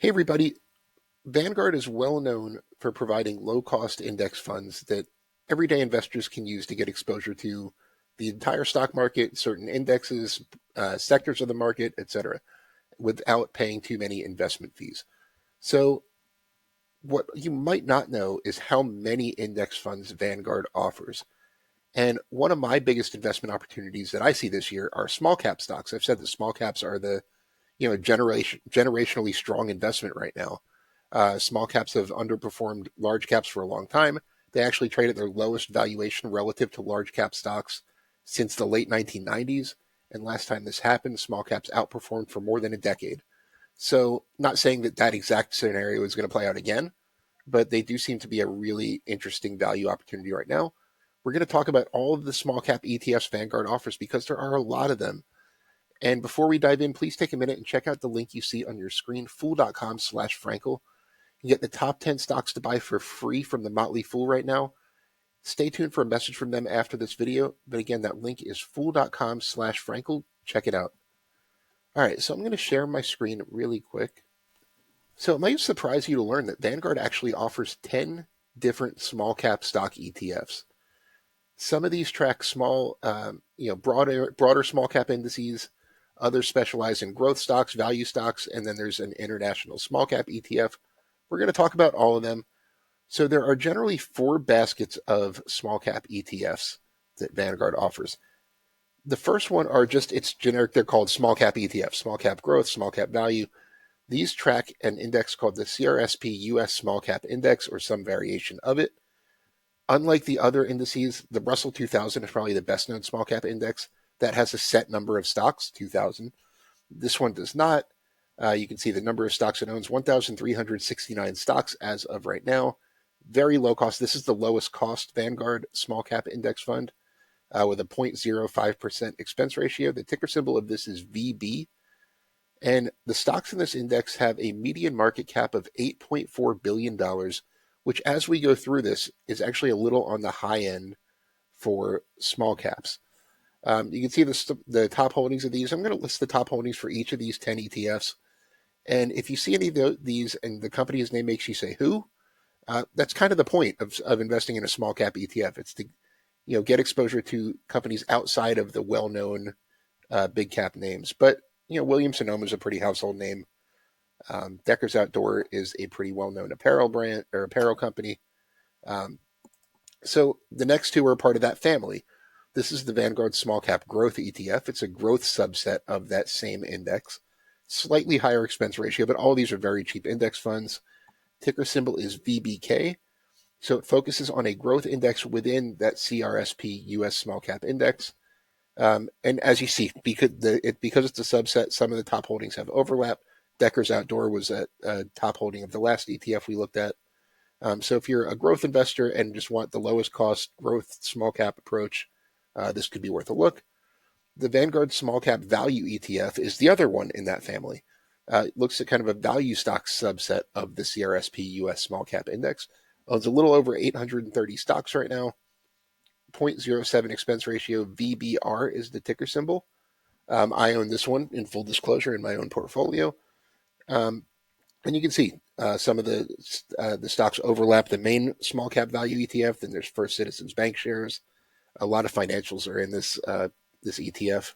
Hey, everybody. Vanguard is well known for providing low cost index funds that everyday investors can use to get exposure to the entire stock market, certain indexes, sectors of the market, etc., without paying too many investment fees. So, what you might not know is how many index funds Vanguard offers. And one of my biggest investment opportunities that I see this year are small cap stocks. I've said that small caps are the generationally strong investment right now. Small caps have underperformed large caps for a long time. They actually trade at their lowest valuation relative to large cap stocks since the late 1990s. And last time this happened, small caps outperformed for more than a decade. So, not saying that that exact scenario is going to play out again, but they do seem to be a really interesting value opportunity right now. We're going to talk about all of the small cap ETFs Vanguard offers because there are a lot of them. And before we dive in, please take a minute and check out the link you see on your screen, fool.com/Frankel. You get the top 10 stocks to buy for free from the Motley Fool right now. Stay tuned for a message from them after this video. But again, that link is fool.com/Frankel. Check it out. All right, so I'm going to share my screen really quick. So it might surprise you to learn that Vanguard actually offers 10 different small cap stock ETFs. Some of these track small, broader small cap indices. Others specialize in growth stocks, value stocks, and then there's an international small cap ETF. We're going to talk about all of them. So there are generally four baskets of small cap ETFs that Vanguard offers. The first one are it's generic. They're called small cap ETFs, small cap growth, small cap value. These track an index called the CRSP US Small Cap Index or some variation of it. Unlike the other indices, the Russell 2000 is probably the best known small cap index that has a set number of stocks, 2,000. This one does not. You can see the number of stocks it owns, 1,369 stocks as of right now. Very low cost. This is the lowest cost Vanguard small cap index fund with a 0.05% expense ratio. The ticker symbol of this is VB. And the stocks in this index have a median market cap of $8.4 billion, which as we go through this is actually a little on the high end for small caps. You can see the top holdings of these. I'm going to list the top holdings for each of these 10 ETFs. And if you see any of these and the company's name makes you say who, that's kind of the point of investing in a small cap ETF. It's to get exposure to companies outside of the well-known big cap names. But Williams-Sonoma is a pretty household name. Decker's Outdoor is a pretty well-known apparel brand or apparel company. So the next two are part of that family. This is the Vanguard Small Cap Growth ETF. It's a growth subset of that same index. Slightly higher expense ratio, but all of these are very cheap index funds. Ticker symbol is VBK. So it focuses on a growth index within that CRSP US Small Cap Index. And as you see, because it's a subset, some of the top holdings have overlap. Decker's Outdoor was a top holding of the last ETF we looked at. So if you're a growth investor and just want the lowest cost growth small cap approach, this could be worth a look. The Vanguard Small Cap Value ETF is the other one in that family. It looks at kind of a value stock subset of the CRSP US Small Cap Index. Owns a little over 830 stocks right now. 0.07 expense ratio. VBR is the ticker symbol. I own this one in full disclosure in my own portfolio. And you can see some of the stocks overlap the main small cap value ETF. Then there's First Citizens Bank shares. A lot of financials are in this ETF.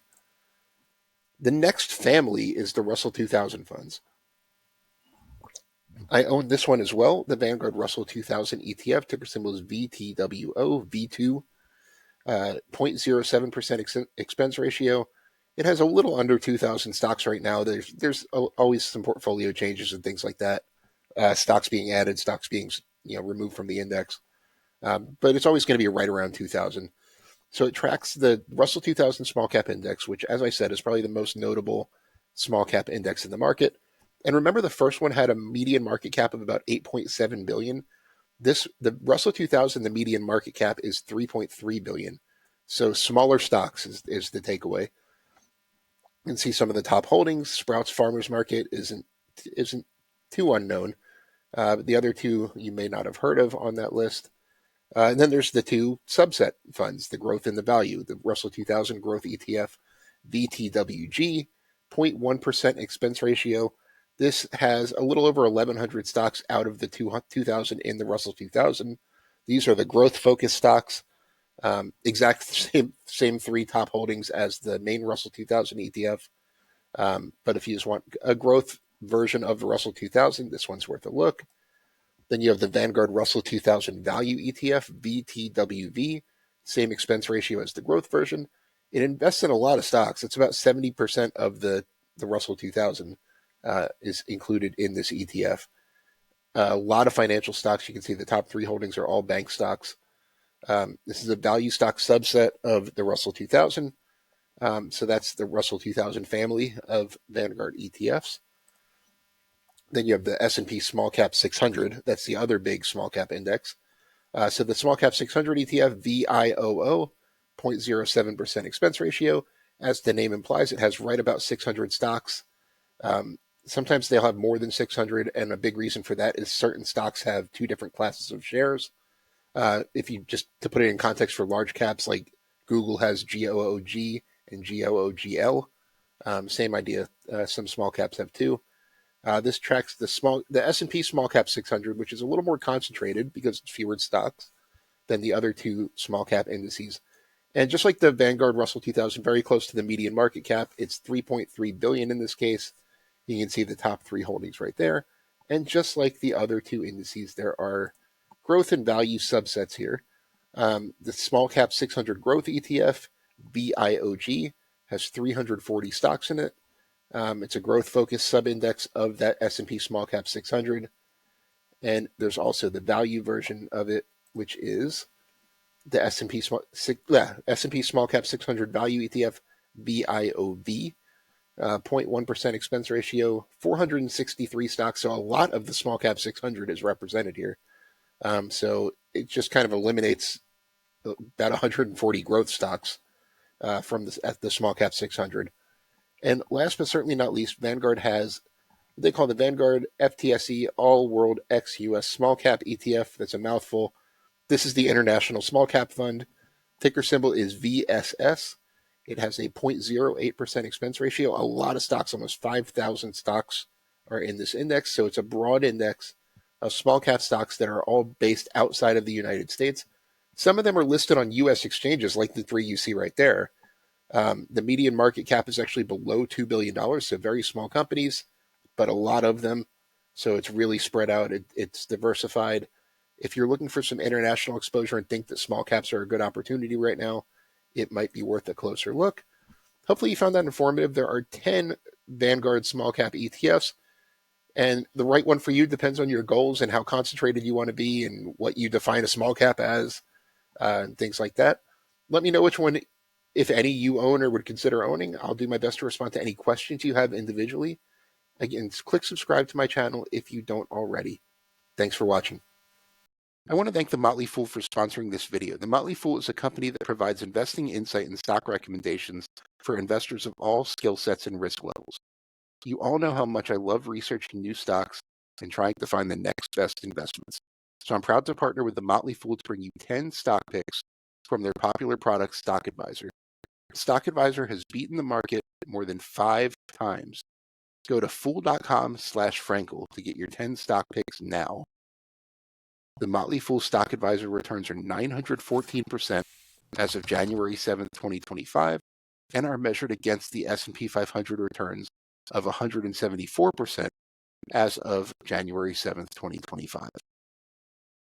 The next family is the Russell 2000 funds. I own this one as well, the Vanguard Russell 2000 ETF. Ticker symbol is VTWO, V2. 0.07% expense ratio. It has a little under 2,000 stocks right now. There's always some portfolio changes and things like that. Stocks being added, stocks being removed from the index. But it's always going to be right around 2,000. So it tracks the Russell 2000 Small Cap Index, which, as I said, is probably the most notable small cap index in the market. And remember, the first one had a median market cap of about 8.7 billion. The Russell 2000, the median market cap is 3.3 billion. So smaller stocks is the takeaway. You can see some of the top holdings. Sprouts Farmers Market isn't too unknown. The other two you may not have heard of on that list. And then there's the two subset funds, the growth and the value, the Russell 2000 Growth ETF, VTWG, 0.1% expense ratio. This has a little over 1,100 stocks out of the 2,000 in the Russell 2000. These are the growth-focused stocks. Exact same three top holdings as the main Russell 2000 ETF. But if you just want a growth version of the Russell 2000, this one's worth a look. Then you have the Vanguard Russell 2000 Value ETF, VTWV, same expense ratio as the growth version. It invests in a lot of stocks. It's about 70% of the Russell 2000 is included in this ETF. A lot of financial stocks. You can see the top three holdings are all bank stocks. This is a value stock subset of the Russell 2000. So that's the Russell 2000 family of Vanguard ETFs. Then you have the S&P Small Cap 600. That's the other big small cap index. So the Small Cap 600 ETF, VIOO, 0.07% expense ratio. As the name implies, it has right about 600 stocks. Sometimes they'll have more than 600, and a big reason for that is certain stocks have two different classes of shares. If you just to put it in context for large caps, like Google has GOOG and GOOGL. Same idea. Some small caps have two. This tracks the S&P Small Cap 600, which is a little more concentrated because it's fewer stocks than the other two small cap indices. And just like the Vanguard Russell 2000, very close to the median market cap, it's 3.3 billion in this case. You can see the top three holdings right there. And just like the other two indices, there are growth and value subsets here. The Small Cap 600 Growth ETF, BIOG, has 340 stocks in it. It's a growth-focused sub-index of that S&P Small Cap 600. And there's also the value version of it, which is the S&P Small Cap 600 Value ETF, BIOV. 0.1% expense ratio, 463 stocks. So a lot of the Small Cap 600 is represented here. So it just kind of eliminates about 140 growth stocks from the Small Cap 600. And last but certainly not least, Vanguard has what they call the Vanguard FTSE All World ex-US Small Cap ETF. That's a mouthful. This is the International Small Cap Fund. Ticker symbol is VSS. It has a 0.08% expense ratio. A lot of stocks, almost 5,000 stocks are in this index. So it's a broad index of small cap stocks that are all based outside of the United States. Some of them are listed on U.S. exchanges, like the three you see right there. The median market cap is actually below $2 billion, so very small companies, but a lot of them. So it's really spread out. It's diversified. If you're looking for some international exposure and think that small caps are a good opportunity right now, it might be worth a closer look. Hopefully you found that informative. There are 10 Vanguard small cap ETFs, and the right one for you depends on your goals and how concentrated you want to be and what you define a small cap as, and things like that. Let me know which one, if any, you own or would consider owning. I'll do my best to respond to any questions you have individually. Again, click subscribe to my channel if you don't already. Thanks for watching. I want to thank The Motley Fool for sponsoring this video. The Motley Fool is a company that provides investing insight and stock recommendations for investors of all skill sets and risk levels. You all know how much I love researching new stocks and trying to find the next best investments. So I'm proud to partner with The Motley Fool to bring you 10 stock picks from their popular product, Stock Advisor. Stock Advisor has beaten the market more than 5 times. Go to fool.com/Frankel to get your 10 stock picks now. The Motley Fool Stock Advisor returns are 914% as of January 7th, 2025, and are measured against the S&P 500 returns of 174% as of January 7th, 2025.